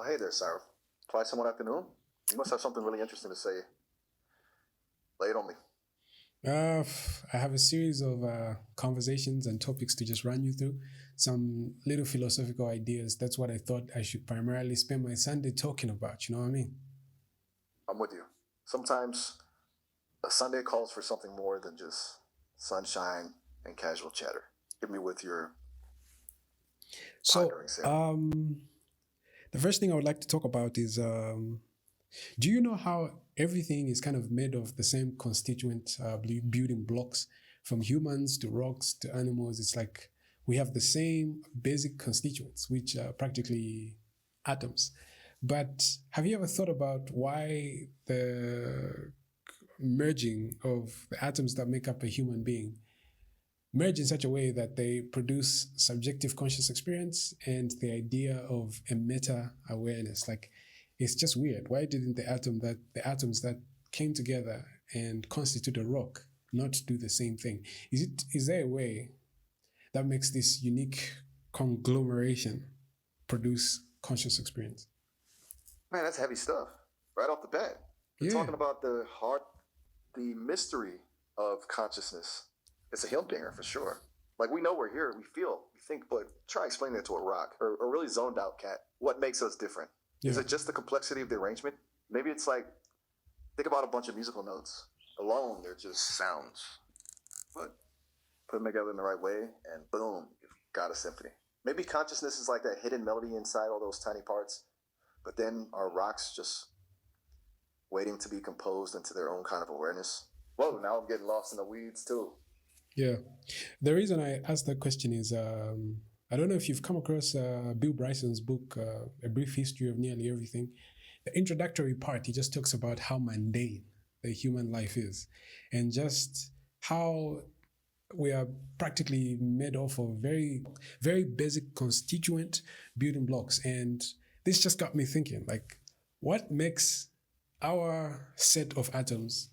hey there, Sarah. Twice in one afternoon? You must have something really interesting to say. Lay it on me. I have a series of conversations and topics to just run you through. Some little philosophical ideas. That's what I thought I should primarily spend my Sunday talking about. You know what I mean? I'm with you. Sometimes a Sunday calls for something more than just sunshine and casual chatter. Hit me with your So, pondering, Sarah. the first thing I would like to talk about is do you know how everything is kind of made of the same constituent building blocks, from humans to rocks to animals? It's like we have the same basic constituents, which are practically atoms. But have you ever thought about why the merging of the atoms that make up a human being merge in such a way that they produce subjective conscious experience and the idea of a meta awareness? Like, it's just weird. Why didn't the atoms that came together and constitute a rock not do the same thing? Is there a way that makes this unique conglomeration produce conscious experience? Man, that's heavy stuff. Right off the bat. We're talking about the mystery of consciousness. It's a humdinger for sure. Like, we know we're here, we feel, we think, but try explaining that to a rock or a really zoned out cat. What makes us different? Yeah. Is it just the complexity of the arrangement? Maybe it's like, think about a bunch of musical notes. Alone, they're just sounds. But put them together in the right way, and boom, you've got a symphony. Maybe consciousness is like that hidden melody inside all those tiny parts, but then our rocks just waiting to be composed into their own kind of awareness. Whoa, now I'm getting lost in the weeds too. Yeah. The reason I asked that question is I don't know if you've come across Bill Bryson's book, A Brief History of Nearly Everything. The introductory part, he just talks about how mundane the human life is and just how we are practically made off of very, very basic constituent building blocks. And this just got me thinking, like, what makes our set of atoms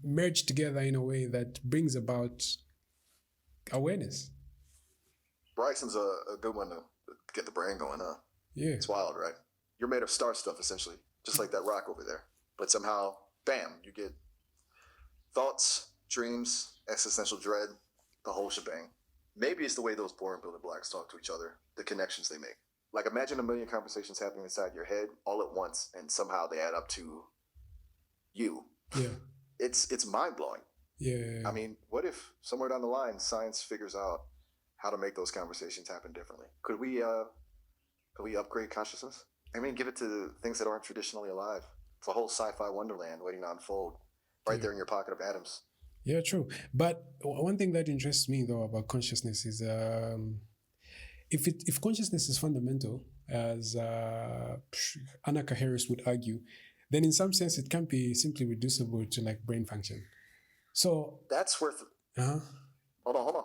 merge together in a way that brings about awareness? Bryson's a good one to get the brain going, huh? Yeah. It's wild, right? You're made of star stuff, essentially, just like that rock over there. But somehow, bam, you get thoughts, dreams, existential dread, the whole shebang. Maybe it's the way those boring building blocks talk to each other, the connections they make. Like, imagine a million conversations happening inside your head all at once, and somehow they add up to you. Yeah. It's mind-blowing. Yeah. I mean, what if somewhere down the line science figures out how to make those conversations happen differently? Could we upgrade consciousness? I mean, give it to things that aren't traditionally alive. It's a whole sci-fi wonderland waiting to unfold right there in your pocket of atoms. Yeah, true. But one thing that interests me though about consciousness is if consciousness is fundamental, as Anaka Harris would argue, then in some sense it can't be simply reducible to like brain function. So that's worth. Hold on.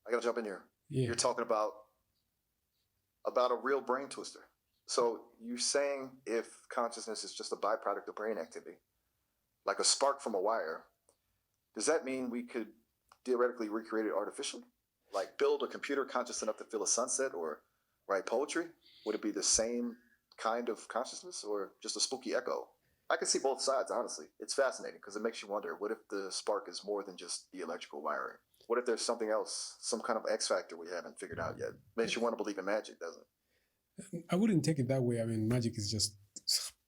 I gotta jump in here. Yeah. You're talking about a real brain twister. So you're saying if consciousness is just a byproduct of brain activity, like a spark from a wire, does that mean we could theoretically recreate it artificially? Like build a computer conscious enough to feel a sunset or write poetry? Would it be the same kind of consciousness or just a spooky echo? I can see both sides, honestly. It's fascinating because it makes you wonder, what if the spark is more than just the electrical wiring? What if there's something else, some kind of X factor we haven't figured out yet? Makes you want to believe in magic, doesn't it? I wouldn't take it that way. I mean, magic is just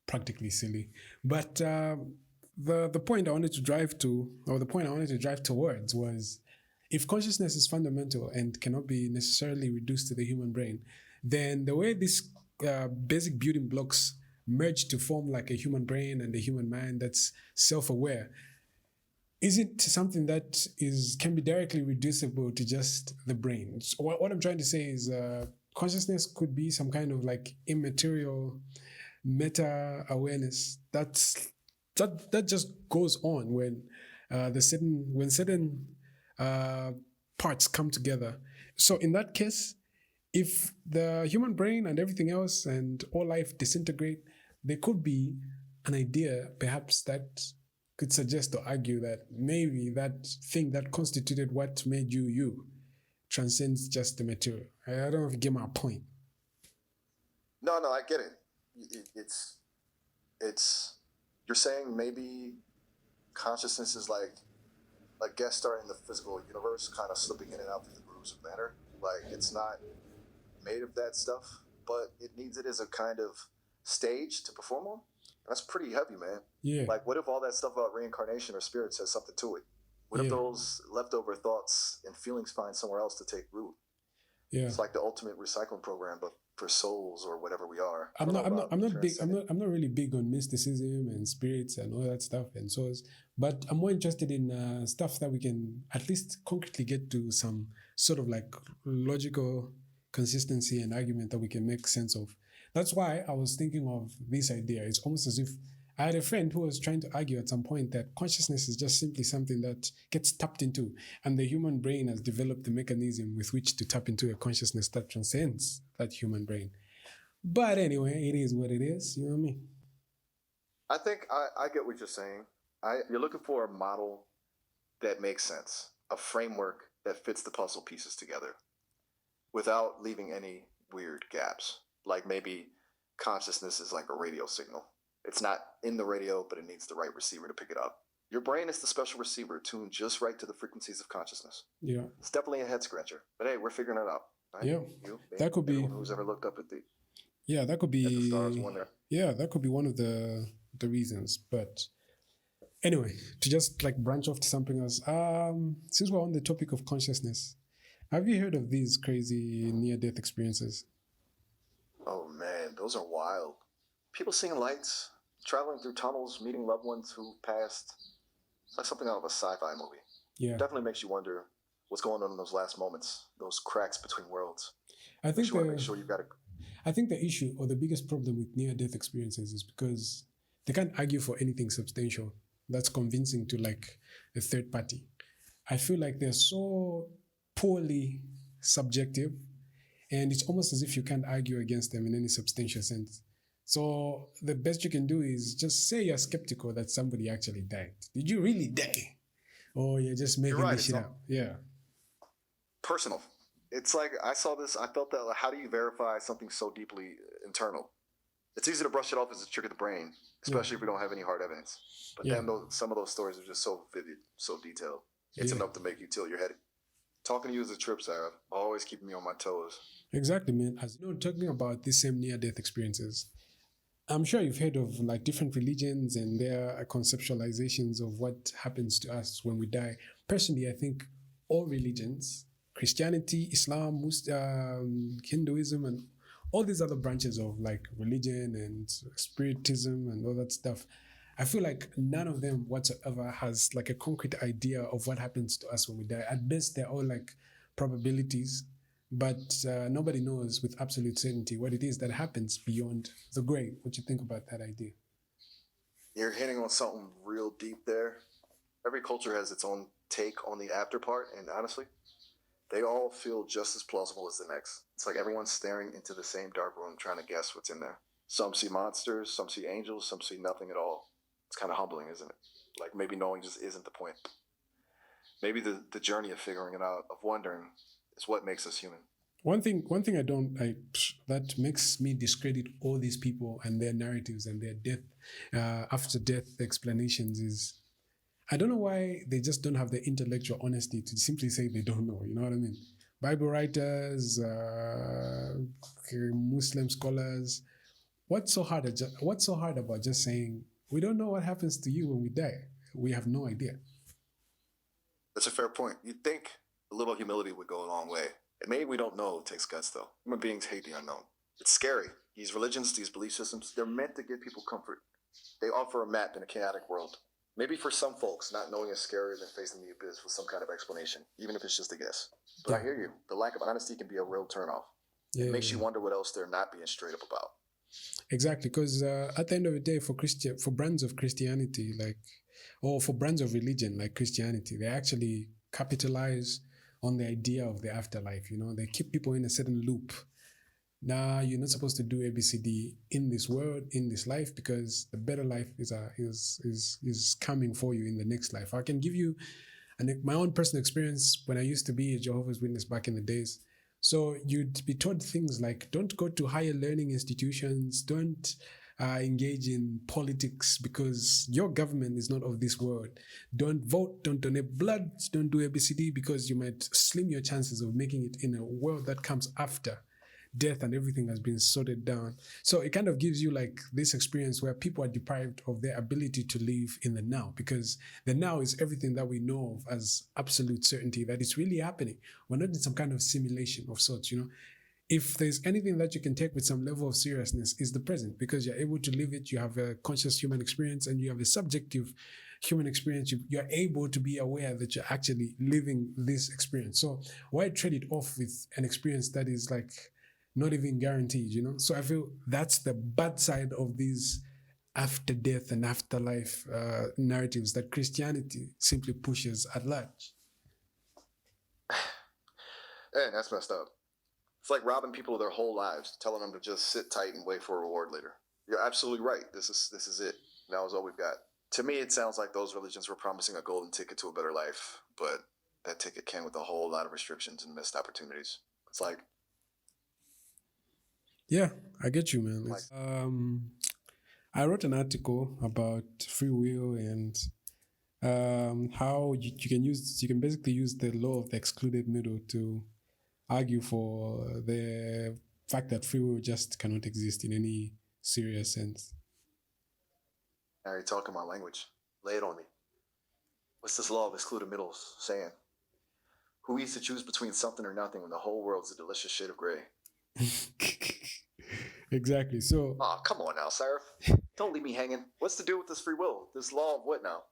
practically silly. But the point I wanted to drive to, or the point I wanted to drive towards was, if consciousness is fundamental and cannot be necessarily reduced to the human brain, then the way these basic building blocks merge to form like a human brain and a human mind that's self-aware, is it something that can be directly reducible to just the brain? So what I'm trying to say is consciousness could be some kind of like immaterial meta awareness that just goes on when certain parts come together. So in that case, if the human brain and everything else and all life disintegrate, there could be an idea perhaps that could suggest or argue that maybe that thing that constituted what made you transcends just the material. I don't know if you get my point. No, I get it. it's you're saying maybe consciousness is like a guest star in the physical universe, kind of slipping in and out through the grooves of matter. Like it's not made of that stuff, but it needs it as a kind of stage to perform on. That's pretty heavy, man. Yeah. Like, what if all that stuff about reincarnation or spirits has something to it? What if those leftover thoughts and feelings find somewhere else to take root? Yeah. It's like the ultimate recycling program, but for souls or whatever we are. I'm not really big on mysticism and spirits and all that stuff and souls, but I'm more interested in stuff that we can at least concretely get to some sort of like logical consistency and argument that we can make sense of. That's why I was thinking of this idea. It's almost as if I had a friend who was trying to argue at some point that consciousness is just simply something that gets tapped into, and the human brain has developed the mechanism with which to tap into a consciousness that transcends that human brain. But anyway, it is what it is. You know what I mean? I think I get what you're saying. You're looking for a model that makes sense, a framework that fits the puzzle pieces together without leaving any weird gaps. Like maybe consciousness is like a radio signal. It's not in the radio, but it needs the right receiver to pick it up. Your brain is the special receiver tuned just right to the frequencies of consciousness. Yeah. It's definitely a head scratcher. But hey, we're figuring it out. Right? Yeah. That could be. Who's ever looked up at the. Yeah, that could be. At the stars wonder. Yeah, that could be one of the reasons. But anyway, to just like branch off to something else. Since we're on the topic of consciousness, have you heard of these crazy near-death experiences? Oh man, those are wild. People seeing lights, traveling through tunnels, meeting loved ones who passed. It's like something out of a sci-fi movie. Yeah. It definitely makes you wonder what's going on in those last moments, those cracks between worlds. I think the issue or the biggest problem with near-death experiences is because they can't argue for anything substantial that's convincing to like a third party. I feel like they're so poorly subjective, and it's almost as if you can't argue against them in any substantial sense. So the best you can do is just say you're skeptical that somebody actually died. Did you really die? Or you're just making this shit up? Yeah. Personal. It's like, I saw this, I felt that, how do you verify something so deeply internal? It's easy to brush it off as a trick of the brain, especially if we don't have any hard evidence. But then some of those stories are just so vivid, so detailed. It's enough to make you tilt your head. Talking to you is a trip, Sarah. Always keeping me on my toes. Exactly, man. As you know, talking about these same near-death experiences, I'm sure you've heard of like different religions and their conceptualizations of what happens to us when we die. Personally, I think all religions, Christianity, Islam, Hinduism, and all these other branches of like religion and spiritism and all that stuff, I feel like none of them whatsoever has like a concrete idea of what happens to us when we die. At best, they're all like probabilities, but nobody knows with absolute certainty what it is that happens beyond the grave. What you think about that idea? You're hitting on something real deep there. Every culture has its own take on the after part, and honestly, they all feel just as plausible as the next. It's like everyone's staring into the same dark room trying to guess what's in there. Some see monsters, some see angels, some see nothing at all. It's kind of humbling, isn't it? Like maybe knowing just isn't the point. Maybe the journey of figuring it out, of wondering, is what makes us human. One thing I don't like that makes me discredit all these people and their narratives and their death, after death explanations is, I don't know why they just don't have the intellectual honesty to simply say they don't know. You know what I mean? Bible writers, Muslim scholars. What's so hard about just saying we don't know what happens to you when we die? We have no idea. That's a fair point. You'd think a little humility would go a long way. And maybe we don't know. It takes guts, though. Human beings hate the unknown. It's scary. These religions, these belief systems, they're meant to give people comfort. They offer a map in a chaotic world. Maybe for some folks, not knowing is scarier than facing the abyss with some kind of explanation, even if it's just a guess. But I hear you. The lack of honesty can be a real turnoff. It makes you wonder what else they're not being straight up about. Exactly, because at the end of the day, for brands of Christianity, or for brands of religion like Christianity, they actually capitalize on the idea of the afterlife. You know, they keep people in a certain loop. Now you're not supposed to do ABCD in this world, in this life, because the better life is coming for you in the next life. I can give you my own personal experience when I used to be a Jehovah's Witness back in the days. So you'd be taught things like don't go to higher learning institutions, don't engage in politics because your government is not of this world. Don't vote, don't donate blood, don't do ABCD because you might slim your chances of making it in a world that comes after death and everything has been sorted down. So it kind of gives you like this experience where people are deprived of their ability to live in the now, because the now is everything that we know of as absolute certainty that it's really happening. We're not in some kind of simulation of sorts, you know. If there's anything that you can take with some level of seriousness, is the present, because you're able to live it. You have a conscious human experience and you have a subjective human experience. You're able to be aware that you're actually living this experience. So why trade it off with an experience that is like not even guaranteed, you know? So I feel that's the bad side of these after death and afterlife narratives that Christianity simply pushes at large. Hey, that's messed up. It's like robbing people of their whole lives, telling them to just sit tight and wait for a reward later. You're absolutely right. This is it. That was all we've got. To me, it sounds like those religions were promising a golden ticket to a better life, but that ticket came with a whole lot of restrictions and missed opportunities. It's like, yeah, I get you, man. I wrote an article about free will and how you can basically use the law of the excluded middle to argue for the fact that free will just cannot exist in any serious sense. now you're talking my language. Lay it on me. What's this law of excluded middles saying? Who eats to choose between something or nothing when the whole world's a delicious shade of gray? Exactly. So, oh, come on now, Seraph. Don't leave me hanging. What's to do with this free will? This law of what now?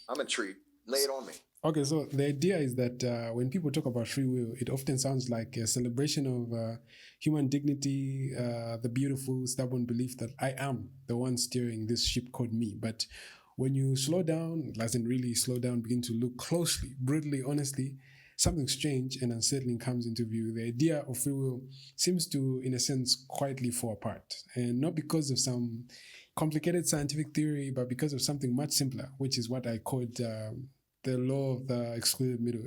I'm intrigued. Lay it on me. Okay, so the idea is that when people talk about free will, it often sounds like a celebration of human dignity, the beautiful, stubborn belief that I am the one steering this ship called me. But when you slow down, as in really slow down, begin to look closely, brutally, honestly, something strange and unsettling comes into view. The idea of free will seems to, in a sense, quietly fall apart. And not because of some complicated scientific theory, but because of something much simpler, which is what I called the law of the excluded middle.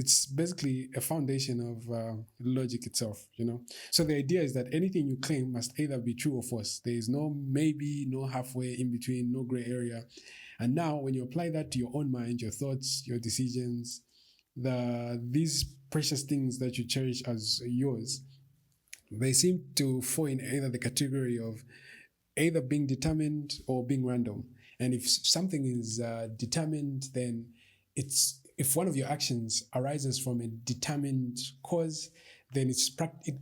It's basically a foundation of logic itself, you know. So the idea is that anything you claim must either be true or false. There is no maybe, no halfway in between, no gray area. And now when you apply that to your own mind, your thoughts, your decisions, these precious things that you cherish as yours, they seem to fall in either the category of either being determined or being random. And if something is determined, then if one of your actions arises from a determined cause, then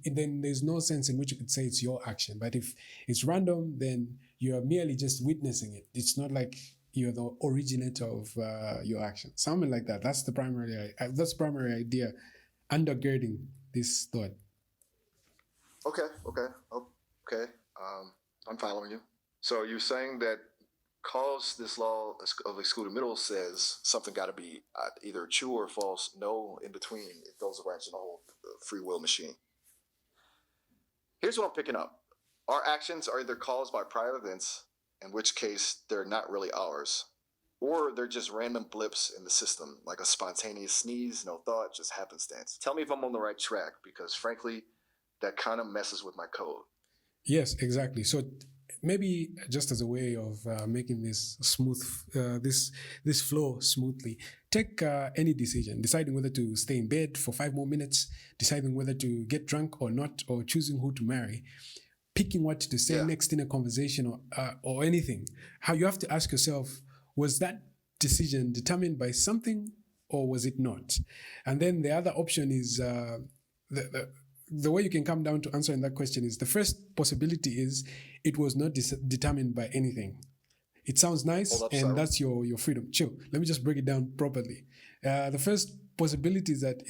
then there's no sense in which you could say it's your action. But if it's random, then you are merely just witnessing it. It's not like you're the originator of your action. Something like that. That's the primary idea undergirding this thought. Okay. I'm following you. So you're saying that cause this law of excluded middle says something got to be either true or false, no in between. It throws a wrench in the whole free will machine. Here's what I'm picking up. Our actions are either caused by prior events, in which case they're not really ours, or they're just random blips in the system, like a spontaneous sneeze, no thought, just happenstance. Tell me if I'm on the right track, because frankly, that kind of messes with my code. Yes, exactly. So maybe just as a way of making this smooth, this flow smoothly, take any decision, deciding whether to stay in bed for 5 more minutes, deciding whether to get drunk or not, or choosing who to marry, picking what to say next in a conversation or anything. How you have to ask yourself, was that decision determined by something or was it not? And then the other option is the way you can come down to answering that question is the first possibility is it was not determined by anything. It sounds nice and that's your freedom. Chill. Let me just break it down properly. The first possibility is that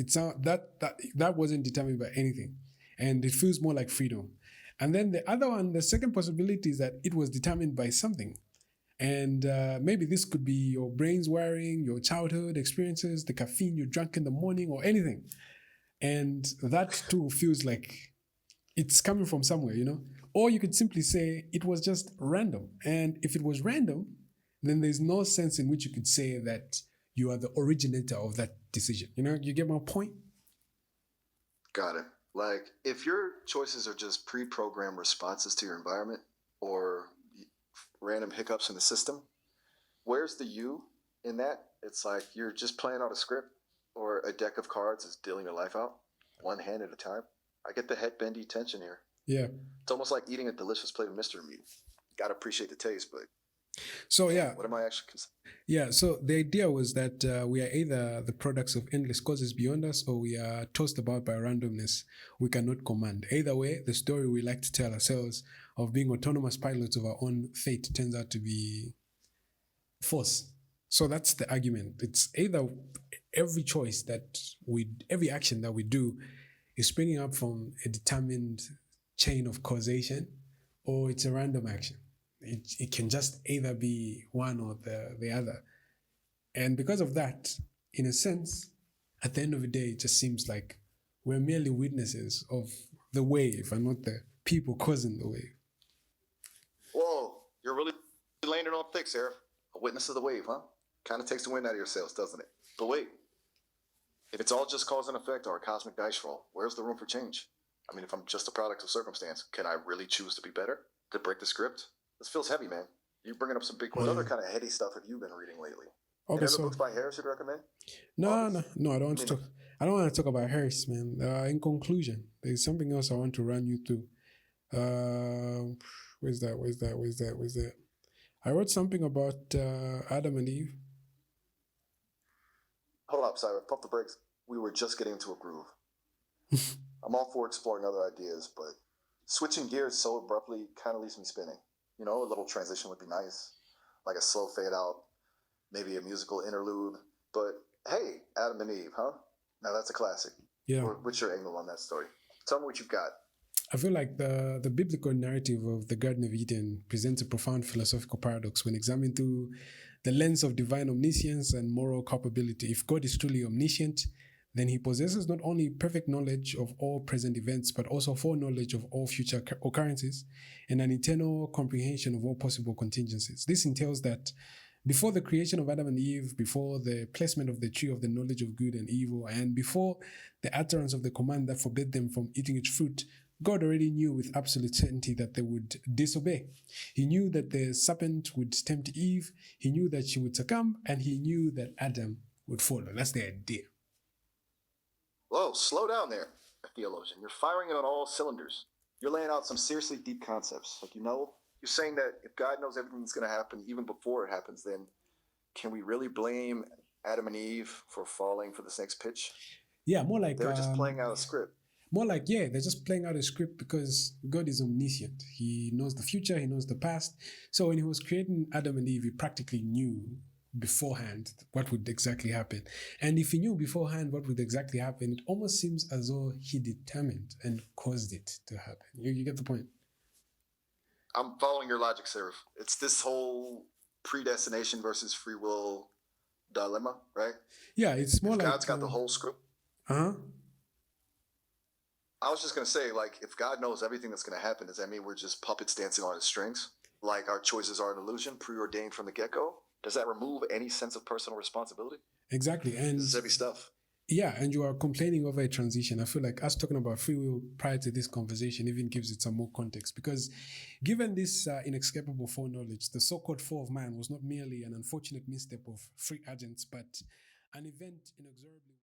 that wasn't determined by anything and it feels more like freedom. And then the second possibility is that it was determined by something. And maybe this could be your brain's wiring, your childhood experiences, the caffeine you drank in the morning or anything. And that too feels like it's coming from somewhere, you know? Or you could simply say it was just random. And if it was random, then there's no sense in which you could say that you are the originator of that decision. You know, you get my point? Got it. Like, if your choices are just pre-programmed responses to your environment or random hiccups in the system, where's the you in that? It's like you're just playing out a script or a deck of cards is dealing your life out one hand at a time. I get the head bendy tension here. Yeah. It's almost like eating a delicious plate of mystery meat. Gotta appreciate the taste, but So yeah, what am I actually yeah. So the idea was that we are either the products of endless causes beyond us, or we are tossed about by randomness we cannot command. Either way, the story we like to tell ourselves of being autonomous pilots of our own fate turns out to be false. So that's the argument. It's either every choice that every action that we do is springing up from a determined chain of causation, or it's a random action. It can just either be one or the other. And because of that, in a sense, at the end of the day, it just seems like we're merely witnesses of the wave and not the people causing the wave. Whoa, you're really laying it on thick, Sarah. A witness of the wave, huh? Kind of takes the wind out of your sails, doesn't it? But wait, if it's all just cause and effect or a cosmic dice roll, where's the room for change? I mean, if I'm just a product of circumstance, can I really choose to be better? To break the script? This feels heavy, man. You're bringing up some big, what other kind of heady stuff have you been reading lately? Okay, Any other books by Harris you'd recommend? No, I don't want to talk. I don't want to talk about Harris, man. In conclusion, there's something else I want to run you through. Where's that? I wrote something about Adam and Eve. Hold up, Cyrus. Pump the brakes. We were just getting into a groove. I'm all for exploring other ideas, but switching gears so abruptly kind of leaves me spinning. You know, a little transition would be nice, like a slow fade out, maybe a musical interlude. But hey, Adam and Eve, huh? Now that's a classic. Yeah. What's your angle on that story? Tell me what you've got. I feel like the biblical narrative of the Garden of Eden presents a profound philosophical paradox when examined through the lens of divine omniscience and moral culpability. If God is truly omniscient, then he possesses not only perfect knowledge of all present events, but also foreknowledge of all future occurrences and an eternal comprehension of all possible contingencies. This entails that before the creation of Adam and Eve, before the placement of the tree of the knowledge of good and evil, and before the utterance of the command that forbade them from eating its fruit, God already knew with absolute certainty that they would disobey. He knew that the serpent would tempt Eve, he knew that she would succumb, and he knew that Adam would follow. That's the idea. Whoa, slow down there, theologian. You're firing on all cylinders. You're laying out some seriously deep concepts. Like, you're saying that if God knows everything that's going to happen even before it happens, then can we really blame Adam and Eve for falling for the snake's pitch? Yeah, more like they're just playing out a script. More like, yeah, they're just playing out a script because God is omniscient. He knows the future, he knows the past. So when he was creating Adam and Eve, he practically knew beforehand what would exactly happen. And if he knew beforehand what would exactly happen, it almost seems as though he determined and caused it to happen. You get the point? I'm following your logic, Seraph. It's this whole predestination versus free will dilemma, right? Yeah, it's more like God's got the whole script. Uh-huh. I was just going to say, like, if God knows everything that's going to happen, does that mean we're just puppets dancing on his strings? Like our choices are an illusion, preordained from the get-go? Does that remove any sense of personal responsibility? Exactly. And this is heavy stuff. Yeah, and you are complaining over a transition. I feel like us talking about free will prior to this conversation even gives it some more context, because given this inescapable foreknowledge, the so-called fall of man was not merely an unfortunate misstep of free agents, but an event inexorably